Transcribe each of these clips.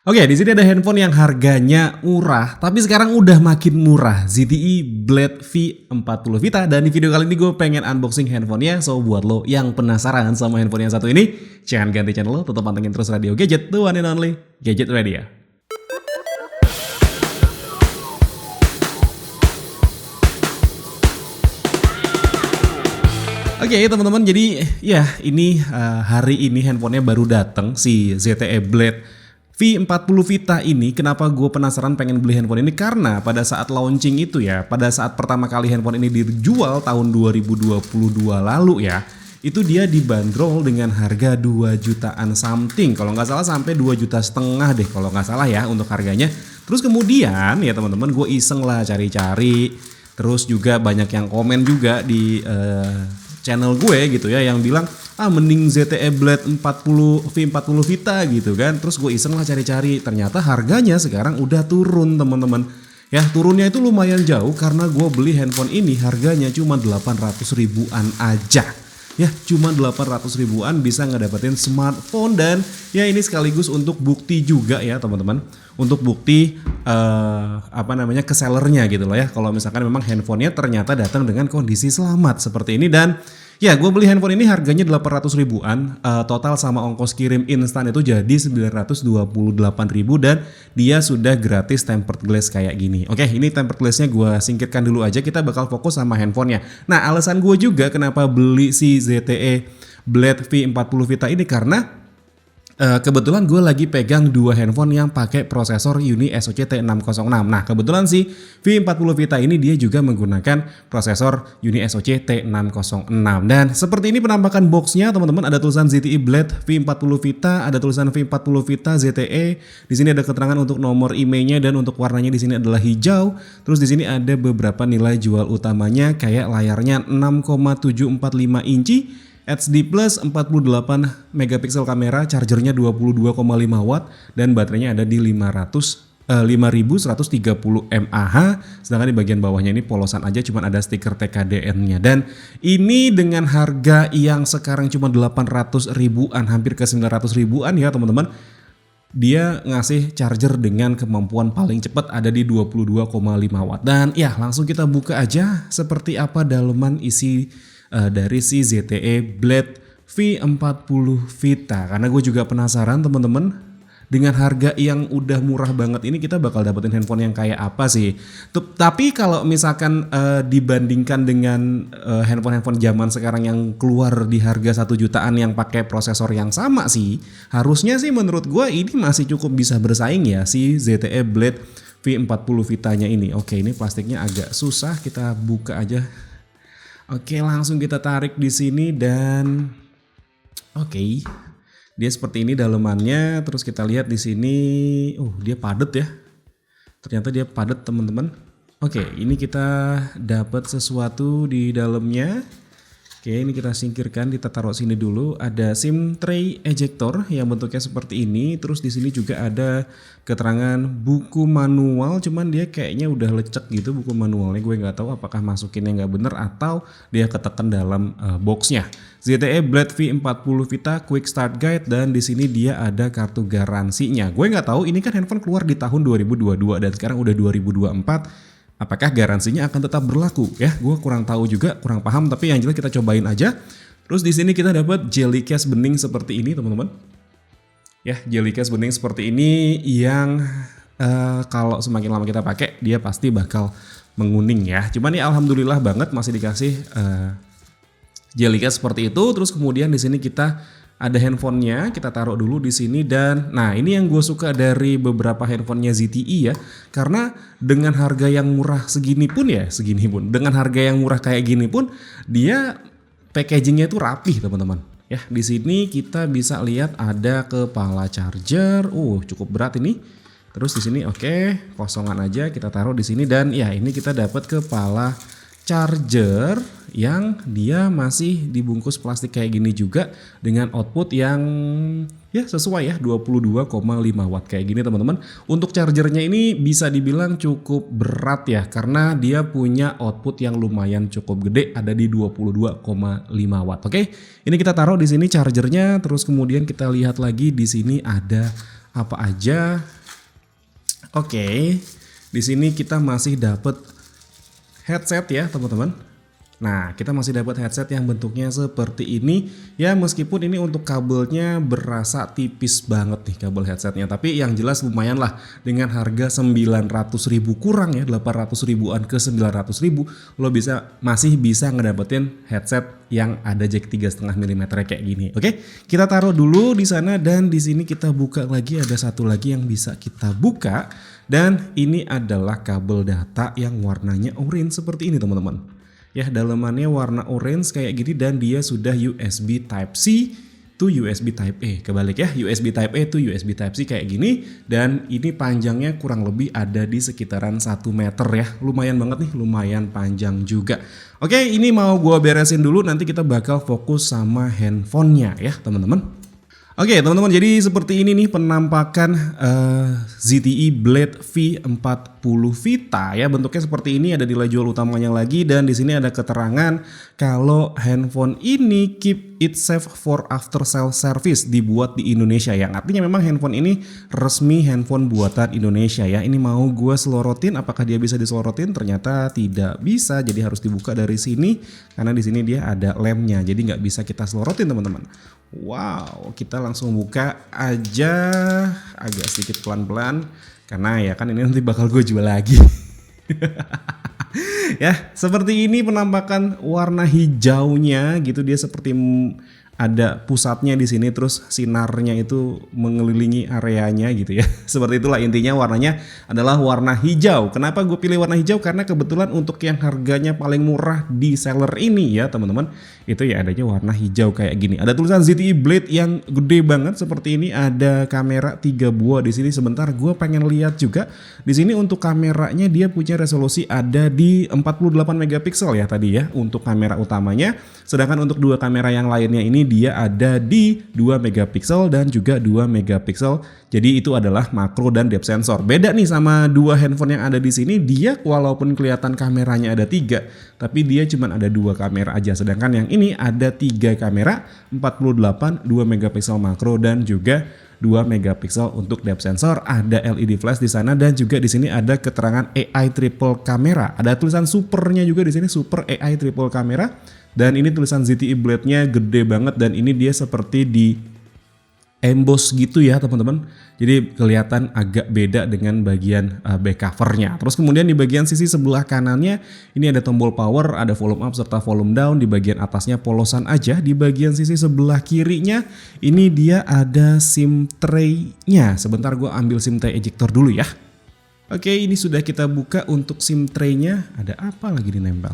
Oke, di sini ada handphone yang harganya murah, tapi sekarang udah makin murah. ZTE Blade V40 Vita, dan di video kali ini gue pengen unboxing handphonenya. So buat lo yang penasaran sama handphone yang satu ini, jangan ganti channel lo, tetap pantengin terus Radio Gadget, the one and only Gadget Radio. Oke teman-teman, jadi ya ini hari ini handphonenya baru datang, si ZTE Blade V40 Vita ini. Kenapa gue penasaran pengen beli handphone ini? Karena pada saat launching itu ya, pada saat pertama kali handphone ini dijual tahun 2022 lalu ya, itu dia dibanderol dengan harga 2 jutaan something. Kalau nggak salah sampai 2,5 juta deh kalau nggak salah ya untuk harganya. Terus kemudian ya teman-teman, gue iseng lah cari-cari. Terus juga banyak yang komen juga di channel gue gitu ya, yang bilang mending ZTE Blade V40 Vita gitu kan. Terus gue iseng lah cari-cari, ternyata harganya sekarang udah turun teman-teman. Ya turunnya itu lumayan jauh, karena gue beli handphone ini harganya cuma 800 ribuan aja. Ya cuma 800 ribuan bisa ngedapetin smartphone. Dan ya ini sekaligus untuk bukti juga ya teman-teman, untuk bukti ke sellernya gitu loh ya, kalau misalkan memang handphonenya ternyata datang dengan kondisi selamat seperti ini. Dan ya gue beli handphone ini harganya 800 ribuan, total sama ongkos kirim instan itu jadi 928 ribu, dan dia sudah gratis tempered glass kayak gini. Oke, ini tempered glassnya gue singkirkan dulu aja, kita bakal fokus sama handphonenya. Nah alasan gue juga kenapa beli si ZTE Blade V40 Vita ini, karena kebetulan gue lagi pegang dua handphone yang pakai prosesor Uni SoC T606. Nah kebetulan si V40 Vita ini dia juga menggunakan prosesor Uni SoC T606. Dan seperti ini penampakan boxnya teman-teman. Ada tulisan ZTE Blade V40 Vita, ada tulisan V40 Vita ZTE. Di sini ada keterangan untuk nomor IMEI-nya, dan untuk warnanya di sini adalah hijau. Terus di sini ada beberapa nilai jual utamanya, kayak layarnya 6,745 inci. HD plus 48 megapiksel kamera, chargernya 22,5 watt, dan baterainya ada di 5130 mAh. Sedangkan di bagian bawahnya ini polosan aja, cuman ada stiker TKDN-nya. Dan ini dengan harga yang sekarang cuma 800 ribuan, hampir ke 900 ribuan ya teman-teman. Dia ngasih charger dengan kemampuan paling cepat ada di 22,5 watt. Dan ya langsung kita buka aja seperti apa daleman isi dari si ZTE Blade V40 Vita. Karena gue juga penasaran teman-teman, dengan harga yang udah murah banget ini kita bakal dapetin handphone yang kayak apa sih. Tapi kalau misalkan dibandingkan dengan handphone-handphone zaman sekarang yang keluar di harga 1 jutaan yang pakai prosesor yang sama sih, harusnya sih menurut gue ini masih cukup bisa bersaing ya si ZTE Blade V40 Vitanya ini. Oke, ini plastiknya agak susah, kita buka aja. Oke, langsung kita tarik di sini, dan oke, dia seperti ini dalemannya. Terus kita lihat di sini, dia padat ya. Ternyata dia padat teman-teman. Oke, ini kita dapat sesuatu di dalamnya. Oke, ini kita singkirkan, kita taruh sini dulu. Ada SIM tray ejector yang bentuknya seperti ini. Terus di sini juga ada keterangan buku manual, cuman dia kayaknya udah lecek gitu buku manualnya. Gue nggak tahu apakah masukinnya nggak bener atau dia ketekan dalam boxnya. ZTE Blade V40 Vita Quick Start Guide, dan di sini dia ada kartu garansinya. Gue nggak tahu, ini kan handphone keluar di tahun 2022 dan sekarang udah 2024. Apakah garansinya akan tetap berlaku ya? Gue kurang tahu juga, kurang paham, tapi yang jelas kita cobain aja. Terus di sini kita dapat jelly case bening seperti ini teman-teman. Ya, jelly case bening seperti ini yang kalau semakin lama kita pakai dia pasti bakal menguning ya. Cuman ya alhamdulillah banget masih dikasih jelly case seperti itu. Terus kemudian di sini kita ada handphonenya, kita taruh dulu di sini. Dan nah ini yang gue suka dari beberapa handphonenya ZTE ya, karena dengan harga yang murah segini pun, dengan harga yang murah kayak gini pun dia packagingnya itu rapih teman-teman. Ya di sini kita bisa lihat ada kepala charger, cukup berat ini. Terus di sini kosongan aja kita taruh di sini, dan ya ini kita dapat kepala charger yang dia masih dibungkus plastik kayak gini juga, dengan output yang ya sesuai ya 22,5 watt kayak gini teman-teman. Untuk chargernya ini bisa dibilang cukup berat ya, karena dia punya output yang lumayan cukup gede, ada di 22,5 watt. Oke, ini kita taruh di sini chargernya. Terus kemudian kita lihat lagi di sini ada apa aja. Oke, di sini kita masih dapat headset ya teman-teman. Nah, kita masih dapat headset yang bentuknya seperti ini. Ya, meskipun ini untuk kabelnya berasa tipis banget nih kabel headsetnya. Tapi yang jelas lumayan lah. Dengan harga 900.000 kurang ya, 800 ribuan ke 900 ribu. Lo masih bisa ngedapetin headset yang ada jack 3,5 mm kayak gini. Oke, kita taruh dulu di sana. Dan di sini kita buka lagi, ada satu lagi yang bisa kita buka. Dan ini adalah kabel data yang warnanya orange seperti ini teman-teman. Ya, dalamannya warna orange kayak gini dan dia sudah USB Type-C to USB Type-A. Kebalik ya, USB Type-A to USB Type-C kayak gini. Dan ini panjangnya kurang lebih ada di sekitaran 1 meter ya. Lumayan banget nih, lumayan panjang juga. Oke, ini mau gua beresin dulu, nanti kita bakal fokus sama handphonenya ya teman-teman. Oke teman-teman, jadi seperti ini nih penampakan ZTE Blade V40 Vita ya, bentuknya seperti ini, ada nilai jual utamanya lagi dan di sini ada keterangan kalau handphone ini keep it safe for after sale service, dibuat di Indonesia ya. Artinya memang handphone ini resmi handphone buatan Indonesia ya. Ini mau gue selorotin, apakah dia bisa diselorotin? Ternyata tidak bisa, jadi harus dibuka dari sini karena di sini dia ada lemnya, jadi nggak bisa kita selorotin teman-teman. Wow, kita langsung buka aja agak sedikit pelan-pelan karena ya kan ini nanti bakal gue jual lagi. Ya, seperti ini penampakan warna hijaunya gitu, dia seperti ada pusatnya di sini, terus sinarnya itu mengelilingi areanya gitu ya. Seperti itulah intinya, warnanya adalah warna hijau. Kenapa gue pilih warna hijau? Karena kebetulan untuk yang harganya paling murah di seller ini ya teman-teman, itu ya adanya warna hijau kayak gini. Ada tulisan ZTE Blade yang gede banget seperti ini, ada kamera 3 buah di sini. Sebentar, gue pengen lihat juga. Di sini untuk kameranya dia punya resolusi ada di 48 megapiksel ya tadi ya untuk kamera utamanya. Sedangkan untuk dua kamera yang lainnya ini dia ada di 2 megapiksel dan juga 2 megapiksel. Jadi itu adalah makro dan depth sensor. Beda nih sama dua handphone yang ada di sini, dia walaupun kelihatan kameranya ada 3, tapi dia cuma ada 2 kamera aja. Sedangkan yang ini ada 3 kamera, 48, 2 megapiksel makro dan juga 2 megapiksel untuk depth sensor. Ada LED flash di sana dan juga di sini ada keterangan AI triple kamera. Ada tulisan supernya juga di sini, super AI triple kamera. Dan ini tulisan ZTE Blade-nya gede banget dan ini dia seperti di emboss gitu ya teman-teman. Jadi kelihatan agak beda dengan bagian back covernya. Terus kemudian di bagian sisi sebelah kanannya ini ada tombol power, ada volume up serta volume down. Di bagian atasnya polosan aja. Di bagian sisi sebelah kirinya ini dia ada SIM tray-nya. Sebentar gue ambil SIM tray ejector dulu ya. Oke, ini sudah kita buka untuk SIM tray-nya. Ada apa lagi dinempel?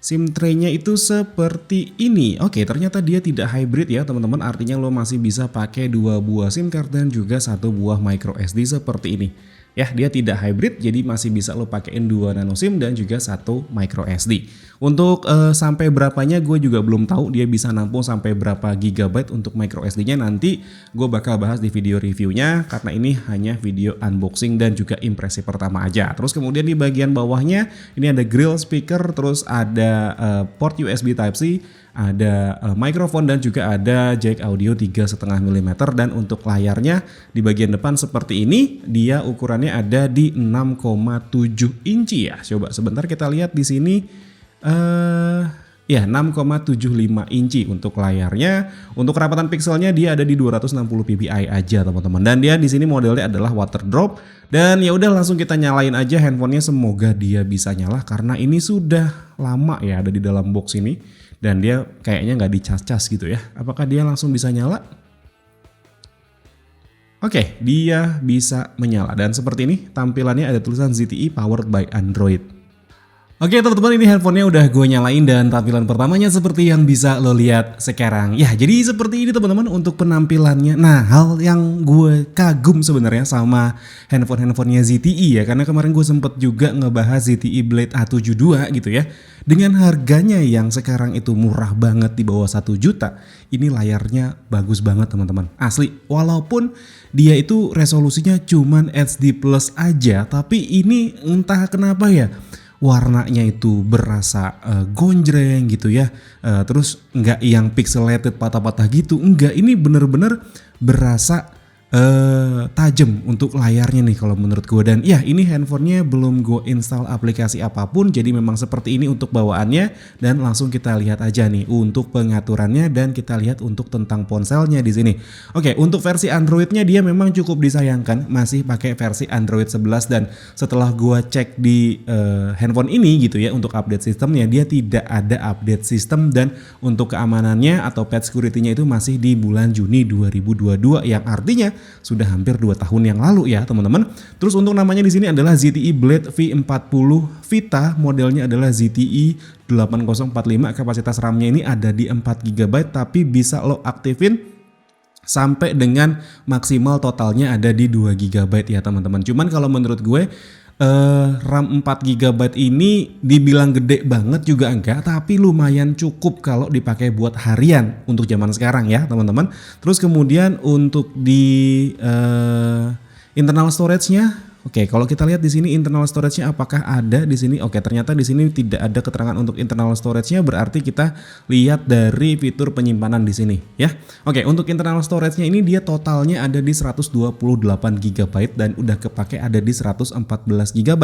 SIM tray-nya itu seperti ini. Oke, ternyata dia tidak hybrid ya teman-teman. Artinya lo masih bisa pakai 2 buah SIM card dan juga 1 buah micro SD seperti ini. Ya, dia tidak hybrid, jadi masih bisa lo pakein 2 nano SIM dan juga 1 micro SD. Untuk sampai berapanya gue juga belum tahu, dia bisa nampung sampai berapa gigabyte untuk micro SD-nya. Nanti gue bakal bahas di video reviewnya karena ini hanya video unboxing dan juga impresi pertama aja. Terus kemudian di bagian bawahnya ini ada grill speaker, terus ada port USB Type-C, ada mikrofon dan juga ada jack audio 3,5 mm. Dan untuk layarnya di bagian depan seperti ini, dia ukurannya ada di 6,7 inci ya. Coba sebentar kita lihat di sini, ya 6,75 inci untuk layarnya. Untuk kerapatan pikselnya dia ada di 260 ppi aja teman-teman. Dan dia di sini modelnya adalah water drop. Dan ya udah langsung kita nyalain aja handphonenya, semoga dia bisa nyala karena ini sudah lama ya ada di dalam box ini. Dan dia kayaknya nggak dicas-cas gitu ya. Apakah dia langsung bisa nyala? Oke, dia bisa menyala. Dan seperti ini tampilannya, ada tulisan ZTE powered by Android. Oke teman-teman, ini handphonenya udah gue nyalain dan tampilan pertamanya seperti yang bisa lo lihat sekarang. Ya, jadi seperti ini teman-teman untuk penampilannya. Nah, hal yang gue kagum sebenarnya sama handphonenya ZTE ya, karena kemarin gue sempet juga ngebahas ZTE Blade A72 gitu ya. Dengan harganya yang sekarang itu murah banget di bawah 1 juta, ini layarnya bagus banget teman-teman. Asli, walaupun dia itu resolusinya cuman HD plus aja, tapi ini entah kenapa ya, warnanya itu berasa gonjreng gitu ya. Terus nggak yang pixelated patah-patah gitu, enggak, ini bener-bener berasa tajam untuk layarnya nih kalau menurut gue. Dan ya ini handphonenya belum gue install aplikasi apapun, jadi memang seperti ini untuk bawaannya. Dan langsung kita lihat aja nih untuk pengaturannya, dan kita lihat untuk tentang ponselnya di sini. Oke, untuk versi Androidnya dia memang cukup disayangkan, masih pakai versi Android 11. Dan setelah gue cek di handphone ini gitu ya, untuk update sistemnya dia tidak ada update sistem, dan untuk keamanannya atau patch security-nya itu masih di bulan Juni 2022, yang artinya sudah hampir 2 tahun yang lalu ya teman-teman. Terus untuk namanya di sini adalah ZTE Blade V40 Vita, modelnya adalah ZTE 8045, kapasitas RAM-nya ini ada di 4 GB, tapi bisa lo aktifin sampai dengan maksimal totalnya ada di 2 GB ya teman-teman. Cuman kalau menurut gue RAM 4 GB ini dibilang gede banget juga enggak, tapi lumayan cukup kalau dipakai buat harian untuk zaman sekarang ya teman-teman. Terus kemudian untuk di internal storage-nya, oke, kalau kita lihat di sini internal storage-nya apakah ada di sini? Oke, ternyata di sini tidak ada keterangan untuk internal storage-nya, berarti kita lihat dari fitur penyimpanan di sini ya. Oke, untuk internal storage-nya ini dia totalnya ada di 128 GB dan udah kepake ada di 114 GB.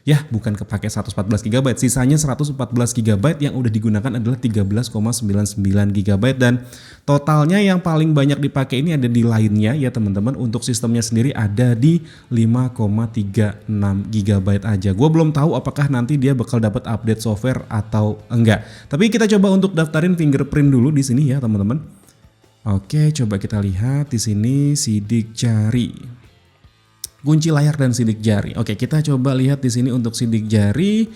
Ya, bukan kepake 114 GB, sisanya 114 GB yang udah digunakan adalah 13,99 GB, dan totalnya yang paling banyak dipakai ini ada di lainnya ya teman-teman. Untuk sistemnya sendiri ada di 5,36 GB aja. Gue belum tahu apakah nanti dia bakal dapat update software atau enggak. Tapi kita coba untuk daftarin fingerprint dulu di sini ya teman-teman. Oke, coba kita lihat di sini sidik jari. Kunci layar dan sidik jari. Oke, kita coba lihat di sini untuk sidik jari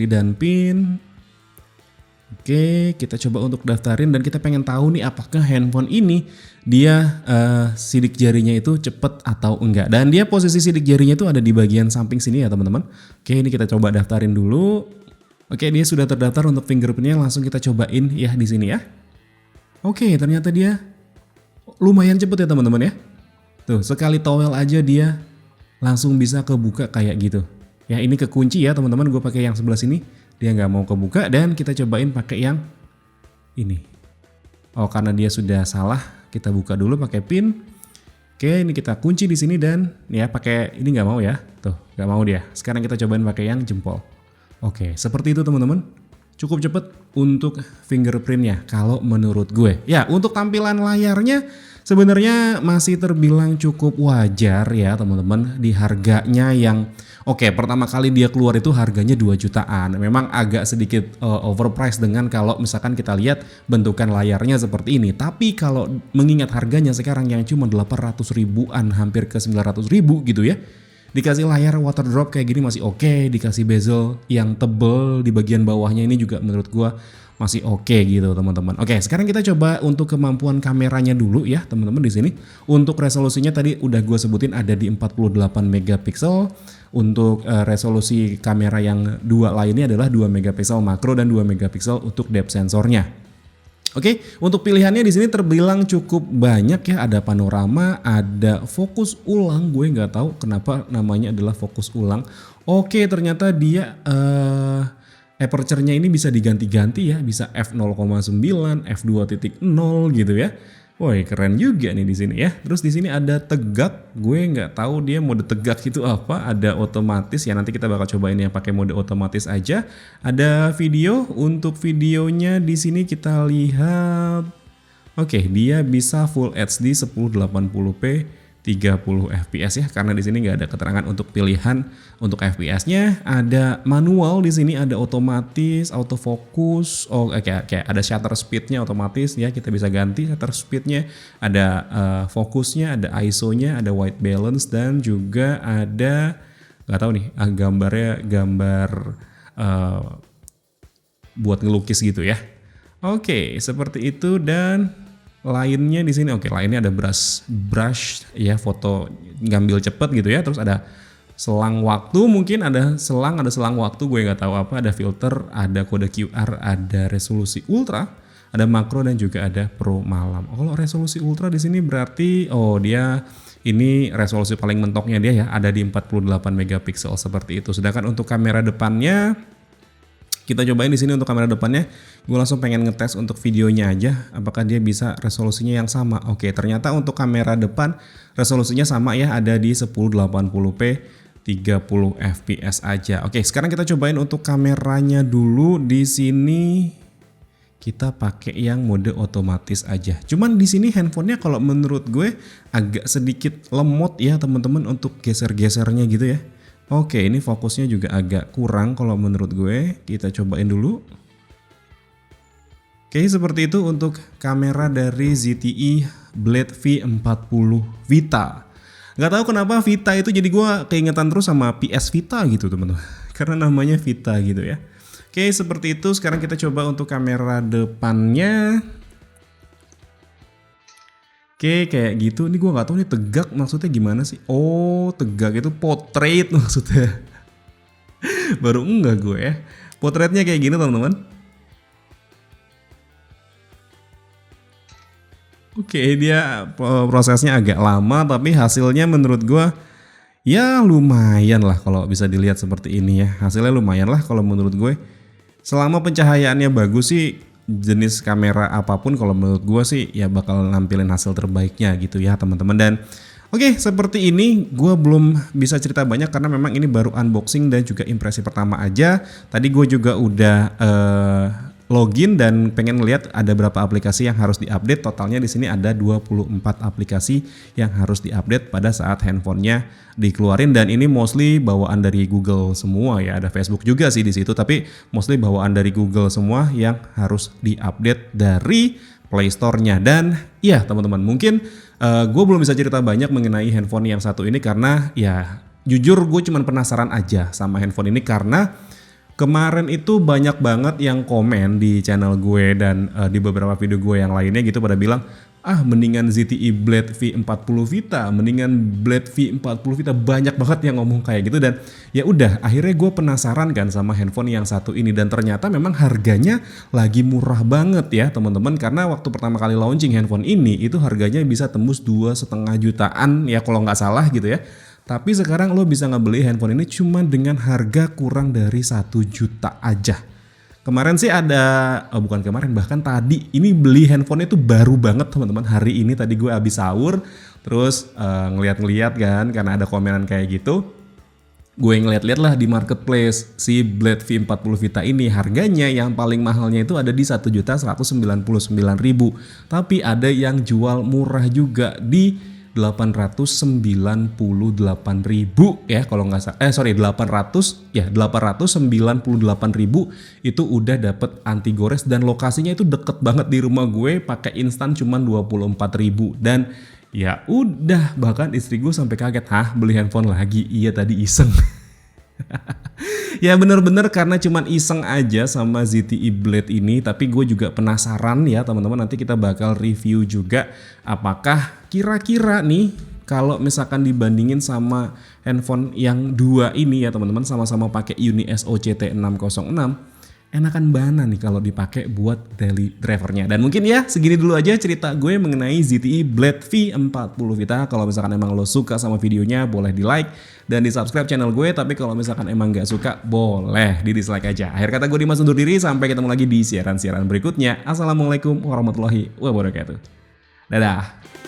dan PIN. Oke, kita coba untuk daftarin, dan kita pengen tahu nih apakah handphone ini dia sidik jarinya itu cepet atau enggak. Dan dia posisi sidik jarinya itu ada di bagian samping sini ya teman-teman. Oke, ini kita coba daftarin dulu. Oke, dia sudah terdaftar untuk fingerprintnya, langsung kita cobain ya di sini ya. Oke, ternyata dia lumayan cepet ya teman-teman ya. Tuh, sekali towel aja dia langsung bisa kebuka kayak gitu. Ya, ini kekunci ya teman-teman, gue pakai yang sebelah sini, dia nggak mau kebuka, dan kita cobain pakai yang ini. Oh, karena dia sudah salah, kita buka dulu pakai pin. Oke, ini kita kunci di sini, dan ya pakai ini nggak mau ya. Tuh, nggak mau dia. Sekarang kita cobain pakai yang jempol. Oke, seperti itu teman-teman. Cukup cepet untuk fingerprintnya kalau menurut gue. Ya, untuk tampilan layarnya sebenarnya masih terbilang cukup wajar ya teman-teman, di harganya yang oke, pertama kali dia keluar itu harganya 2 jutaan. Memang agak sedikit overpriced dengan kalau misalkan kita lihat bentukan layarnya seperti ini. Tapi kalau mengingat harganya sekarang yang cuma 800 ribuan, hampir ke 900 ribu gitu ya, dikasih layar water drop kayak gini masih oke, dikasih bezel yang tebel di bagian bawahnya ini juga menurut gua masih oke gitu teman-teman. Oke, sekarang kita coba untuk kemampuan kameranya dulu ya teman-teman di sini. Untuk resolusinya tadi udah gua sebutin ada di 48 megapiksel. Untuk resolusi kamera yang dua lainnya adalah 2 megapiksel makro dan 2 megapiksel untuk depth sensornya. Oke, untuk pilihannya di sini terbilang cukup banyak ya. Ada panorama, ada fokus ulang. Gue nggak tahu kenapa namanya adalah fokus ulang. Oke, ternyata dia aperture-nya ini bisa diganti-ganti ya, bisa f0,9, f2.0 gitu ya. Woi, keren juga nih di sini ya. Terus di sini ada tegak. Gue nggak tahu dia mode tegak itu apa. Ada otomatis ya, nanti kita bakal cobain yang pakai mode otomatis aja. Ada video. Untuk videonya di sini kita lihat. Oke, dia bisa Full HD 1080p 30 fps ya, karena di sini nggak ada keterangan untuk pilihan untuk fps-nya. Ada manual di sini, ada otomatis, autofocus. Oh, oke, ada shutter speed-nya otomatis ya, kita bisa ganti shutter speed-nya. Ada fokusnya, ada ISO-nya, ada white balance, dan juga ada nggak tahu nih gambarnya, gambar buat ngelukis gitu ya. Oke, seperti itu. Dan lainnya di sini, oke, lainnya ada brush ya, foto ngambil cepet gitu ya. Terus ada selang waktu, mungkin ada selang waktu, gue nggak tahu apa. Ada filter, ada kode QR, ada resolusi ultra, ada makro, dan juga ada pro malam. Kalau resolusi ultra di sini berarti dia ini resolusi paling mentoknya dia ya, ada di 48 megapiksel seperti itu. Sedangkan untuk kamera depannya Kita cobain di sini untuk kamera depannya. Gue langsung pengen ngetes untuk videonya aja, apakah dia bisa resolusinya yang sama. Oke, ternyata untuk kamera depan resolusinya sama ya, ada di 1080p 30 fps aja. Oke, sekarang kita cobain untuk kameranya dulu. Di sini kita pakai yang mode otomatis aja. Cuman di sini handphonenya kalau menurut gue agak sedikit lemot ya teman-teman untuk geser-gesernya gitu ya. Oke, ini fokusnya juga agak kurang kalau menurut gue. Kita cobain dulu. Oke, seperti itu untuk kamera dari ZTE Blade V40 Vita. Gak tahu kenapa Vita itu jadi gue keingetan terus sama PS Vita gitu teman-teman. Karena namanya Vita gitu ya. Oke, seperti itu. Sekarang kita coba untuk kamera depannya. Oke, kayak gitu. Ini gue nggak tahu nih tegak maksudnya gimana sih. Oh, tegak itu portrait maksudnya. Baru enggak gue ya. Portraitnya kayak gini teman-teman. Oke, dia prosesnya agak lama tapi hasilnya menurut gue ya lumayan lah kalau bisa dilihat seperti ini ya. Hasilnya lumayan lah kalau menurut gue. Selama pencahayaannya bagus sih, jenis kamera apapun kalau menurut gue sih ya bakal nampilin hasil terbaiknya gitu ya teman-teman. Dan oke, seperti ini gue belum bisa cerita banyak karena memang ini baru unboxing dan juga impresi pertama aja. Tadi gue juga udah login dan pengen lihat ada berapa aplikasi yang harus diupdate. Totalnya di sini ada 24 aplikasi yang harus diupdate pada saat handphonenya dikeluarin, dan ini mostly bawaan dari Google semua ya. Ada Facebook juga sih di situ, tapi mostly bawaan dari Google semua yang harus diupdate dari Play Store-nya. Dan iya teman-teman, mungkin gue belum bisa cerita banyak mengenai handphone yang satu ini karena ya jujur gue cuman penasaran aja sama handphone ini, karena kemarin itu banyak banget yang komen di channel gue dan di beberapa video gue yang lainnya gitu pada bilang, mendingan ZTE Blade V40 Vita, mendingan Blade V40 Vita. Banyak banget yang ngomong kayak gitu, dan ya udah akhirnya gue penasaran kan sama handphone yang satu ini, dan ternyata memang harganya lagi murah banget ya teman-teman. Karena waktu pertama kali launching handphone ini itu harganya bisa tembus 2,5 jutaan ya kalau nggak salah gitu ya. Tapi sekarang lo bisa ngebeli handphone ini cuma dengan harga kurang dari 1 juta aja. Kemarin sih ada, bukan kemarin, bahkan tadi ini beli handphone itu baru banget teman-teman. Hari ini tadi gue habis sahur, terus ngeliat-ngeliat kan karena ada komenan kayak gitu. Gue ngeliat-liat lah di marketplace si Blade V40 Vita ini, harganya yang paling mahalnya itu ada di 1.199.000. Tapi ada yang jual murah juga di 898.000 ya kalau nggak salah, 898.000 itu udah dapet anti gores, dan lokasinya itu deket banget di rumah gue, pakai instan cuman 24.000. Dan ya udah, bahkan istri gue sampai kaget, beli handphone lagi? Iya tadi iseng. Ya bener-bener karena cuman iseng aja sama ZTE Blade ini, tapi gue juga penasaran ya teman-teman. Nanti kita bakal review juga apakah kira-kira nih kalau misalkan dibandingin sama handphone yang dua ini ya teman-teman, sama-sama pakai Uni SoC T606, enakan mana nih kalau dipakai buat daily drivernya. Dan mungkin ya segini dulu aja cerita gue mengenai ZTE Blade V40 Vita. Kalau misalkan emang lo suka sama videonya, boleh di like dan di subscribe channel gue. Tapi kalau misalkan emang gak suka, boleh di dislike aja. Akhir kata gue Dimas undur diri, sampai ketemu lagi di siaran-siaran berikutnya. Assalamualaikum warahmatullahi wabarakatuh. Dadah.